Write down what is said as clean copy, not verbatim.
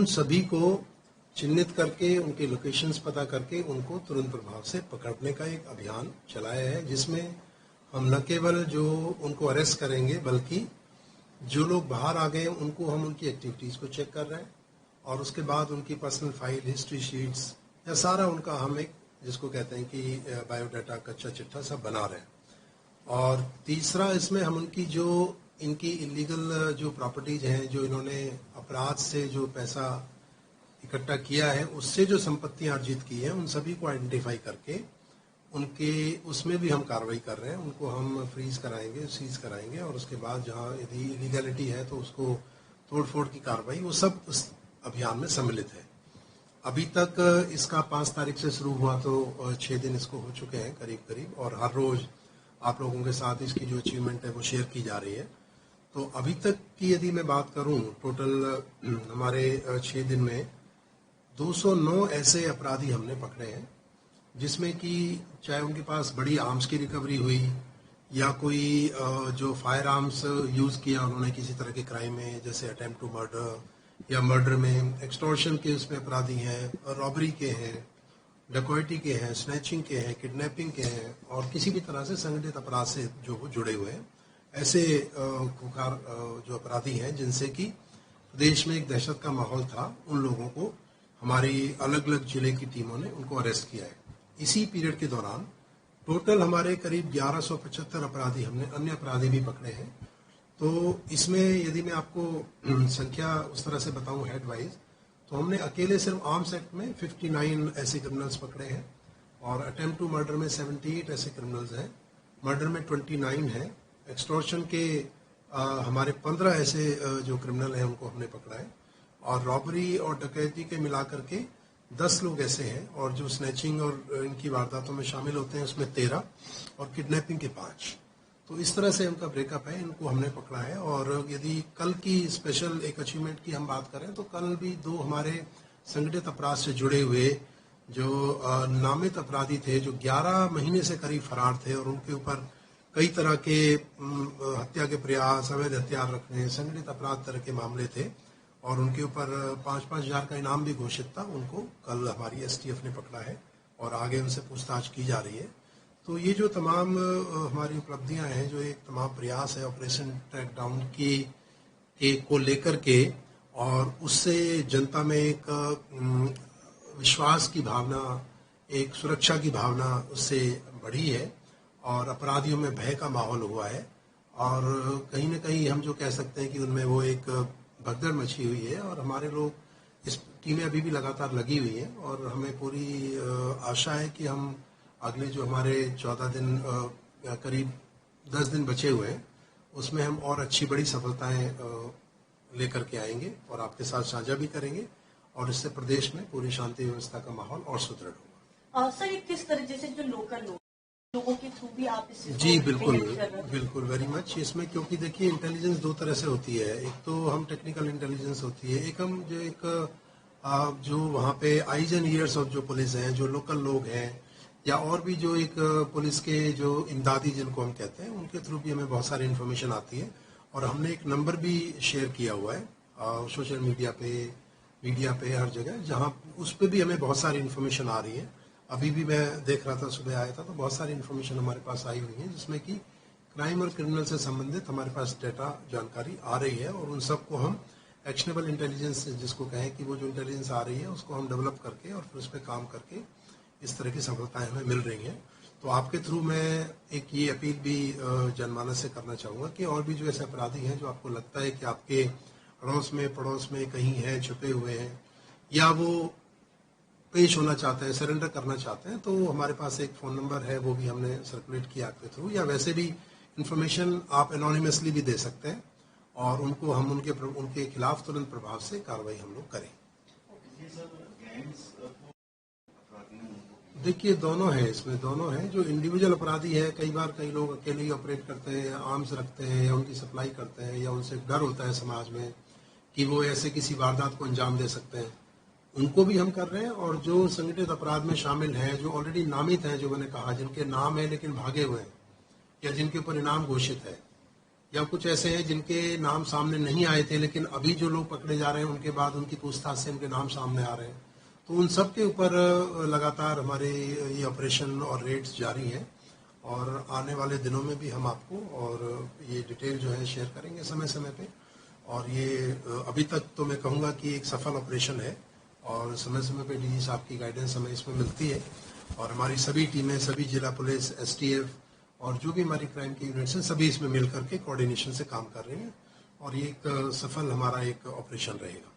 सभी को चिन्हित करके उनके लोकेशंस पता करके उनको तुरंत प्रभाव से पकड़ने का एक अभियान चलाया है, जिसमें हम न केवल जो उनको अरेस्ट करेंगे बल्कि जो लोग बाहर आ गए उनको हम उनकी एक्टिविटीज़ को चेक कर रहे हैं और उसके बाद उनकी पर्सनल फाइल, हिस्ट्री शीट्स या सारा उनका हम एक जिसको कहते हैं कि बायोडाटा कच्चा चिट्ठा सब बना रहे हैं। और तीसरा इसमें हम उनकी जो इनकी इलीगल जो प्रॉपर्टीज हैं, जो इन्होंने अपराध से जो पैसा इकट्ठा किया है उससे जो संपत्तियां अर्जित की है उन सभी को आइडेंटिफाई करके उनके उसमें भी हम कार्रवाई कर रहे हैं। उनको हम फ्रीज कराएंगे, सीज कराएंगे और उसके बाद जहां यदि इलीगैलिटी है तो उसको तोड़फोड़ की कार्रवाई, वो सब उस अभियान में सम्मिलित है। अभी तक इसका 5 तारीख से शुरू हुआ तो 6 दिन इसको हो चुके हैं करीब करीब, और हर रोज आप लोगों के साथ इसकी जो अचीवमेंट है वो शेयर की जा रही है। तो अभी तक की यदि मैं बात करूं, टोटल हमारे 6 दिन में 209 ऐसे अपराधी हमने पकड़े हैं, जिसमें कि चाहे उनके पास बड़ी आर्म्स की रिकवरी हुई या कोई जो फायर आर्म्स यूज किया उन्होंने किसी तरह के क्राइम में, जैसे अटेम्प्ट टू मर्डर या मर्डर में, एक्सटॉर्शन के उसमें अपराधी हैं, रॉबरी के हैं, डकैती के हैं, स्नैचिंग के हैं, किडनैपिंग के हैं और किसी भी तरह से संगठित अपराध से जो जुड़े हुए हैं, ऐसे खुखार जो अपराधी हैं जिनसे कि प्रदेश में एक दहशत का माहौल था, उन लोगों को हमारी अलग अलग जिले की टीमों ने उनको अरेस्ट किया है। इसी पीरियड के दौरान टोटल हमारे करीब 1175 अपराधी, हमने अन्य अपराधी भी पकड़े हैं। तो इसमें यदि मैं आपको संख्या उस तरह से बताऊं हेड वाइज, तो हमने अकेले सिर्फ आर्म्स एक्ट में 59 ऐसे क्रिमिनल्स पकड़े हैं और अटेम्प्ट टू मर्डर में 78 ऐसे क्रिमिनल्स हैं, मर्डर में 29 है, एक्सटॉर्शन के हमारे 15 ऐसे जो क्रिमिनल हैं उनको हमने पकड़ा है, और रॉबरी और डकैती के मिलाकर के 10 लोग ऐसे हैं, और जो स्नैचिंग और इनकी वारदातों में शामिल होते हैं उसमें 13 और किडनैपिंग के 5। तो इस तरह से उनका ब्रेकअप है, इनको हमने पकड़ा है। और यदि कल की स्पेशल एक अचीवमेंट की हम बात करें तो कल भी 2 हमारे संगठित अपराध से जुड़े हुए जो नामित अपराधी थे, जो 11 महीने से करीब फरार थे और उनके ऊपर कई तरह के हत्या के प्रयास, अवैध हथियार रखने, संगठित अपराध तरह के मामले थे और उनके ऊपर 5-5 हजार का इनाम भी घोषित था। उनको कल हमारी एसटीएफ ने पकड़ा है और आगे उनसे पूछताछ की जा रही है। तो ये जो तमाम हमारी उपलब्धियां हैं, जो एक तमाम प्रयास है ऑपरेशन ट्रैक डाउन की को लेकर के, और उससे जनता में एक विश्वास की भावना, एक सुरक्षा की भावना उससे बढ़ी है और अपराधियों में भय का माहौल हुआ है। और कहीं ना कहीं हम जो कह सकते हैं कि उनमें वो एक भगदड़ मची हुई है और हमारे लोग, इस टीमें अभी भी लगातार लगी हुई हैं और हमें पूरी आशा है कि हम अगले जो हमारे 14 दिन करीब 10 दिन बचे हुए हैं उसमें हम और अच्छी बड़ी सफलताएं लेकर के आएंगे और आपके साथ साझा भी करेंगे और इससे प्रदेश में पूरी शांति व्यवस्था का माहौल और सुदृढ़ होगा। सर, ये किस तरह से जो लोकल लोगों के थ्रू भी आप इस जी बिल्कुल बिल्कुल वेरी मच इसमें, क्योंकि देखिए इंटेलिजेंस 2 तरह से होती है। एक तो हम टेक्निकल इंटेलिजेंस होती है, एक हम जो वहाँ पे आईज एंड ईयर्स ऑफ जो पुलिस हैं, जो लोकल लोग हैं, या और भी जो एक पुलिस के जो इमदादी जिनको हम कहते हैं, उनके थ्रू भी हमें बहुत सारी इन्फॉर्मेशन आती है। और हमने एक नंबर भी शेयर किया हुआ है सोशल मीडिया पे हर जगह, जहाँ उस पर भी हमें बहुत सारी इन्फॉर्मेशन आ रही है। अभी भी मैं देख रहा था, सुबह आया था तो बहुत सारी इन्फॉर्मेशन हमारे पास आई हुई है जिसमें कि क्राइम और क्रिमिनल से संबंधित हमारे पास डेटा जानकारी आ रही है और उन सबको हम एक्शनेबल इंटेलिजेंस जिसको कहें कि वो जो इंटेलिजेंस आ रही है उसको हम डेवलप करके और फिर उस पर काम करके इस तरह की सफलताएं हमें मिल रही हैं। तो आपके थ्रू मैं एक ये अपील भी जनमानस से करना चाहूँगा कि और भी जो ऐसे अपराधी हैं जो आपको लगता है कि आपके अड़ोस में पड़ोस में कहीं हैं, छुपे हुए हैं, या वो पेश होना चाहते हैं, सरेंडर करना चाहते हैं, तो हमारे पास एक फ़ोन नंबर है, वो भी हमने सर्कुलेट किया आपके थ्रू, या वैसे भी इंफॉर्मेशन आप एनोनिमसली भी दे सकते हैं और उनको हम उनके खिलाफ तुरंत प्रभाव से कार्रवाई हम लोग करें। देखिए दोनों हैं, इसमें दोनों हैं। जो इंडिविजुअल अपराधी है, कई बार कई लोग अकेले ही ऑपरेट करते हैं, आर्म्स रखते हैं या उनकी सप्लाई करते हैं, या उनसे डर होता है समाज में कि वो ऐसे किसी वारदात को अंजाम दे सकते हैं, उनको भी हम कर रहे हैं। और जो संगठित अपराध में शामिल हैं, जो ऑलरेडी नामित हैं, जो मैंने कहा जिनके नाम है लेकिन भागे हुए हैं, या जिनके ऊपर इनाम घोषित है, या कुछ ऐसे हैं जिनके नाम सामने नहीं आए थे, लेकिन अभी जो लोग पकड़े जा रहे हैं उनके बाद उनकी पूछताछ से उनके नाम सामने आ रहे हैं। तो उन सब के ऊपर लगातार हमारे ये ऑपरेशन और रेड्स जारी हैं, और आने वाले दिनों में भी हम आपको और ये डिटेल जो है शेयर करेंगे समय समय पे। और ये अभी तक तो मैं कहूँगा कि एक सफल ऑपरेशन है, और समय समय पे डीजी साहब की गाइडेंस हमें इसमें मिलती है, और हमारी सभी टीमें, सभी जिला पुलिस, एसटीएफ और जो भी हमारी क्राइम की यूनिट्स हैं, सभी इसमें मिल करके कोऑर्डिनेशन से काम कर रही हैं, और ये एक सफल हमारा एक ऑपरेशन रहेगा।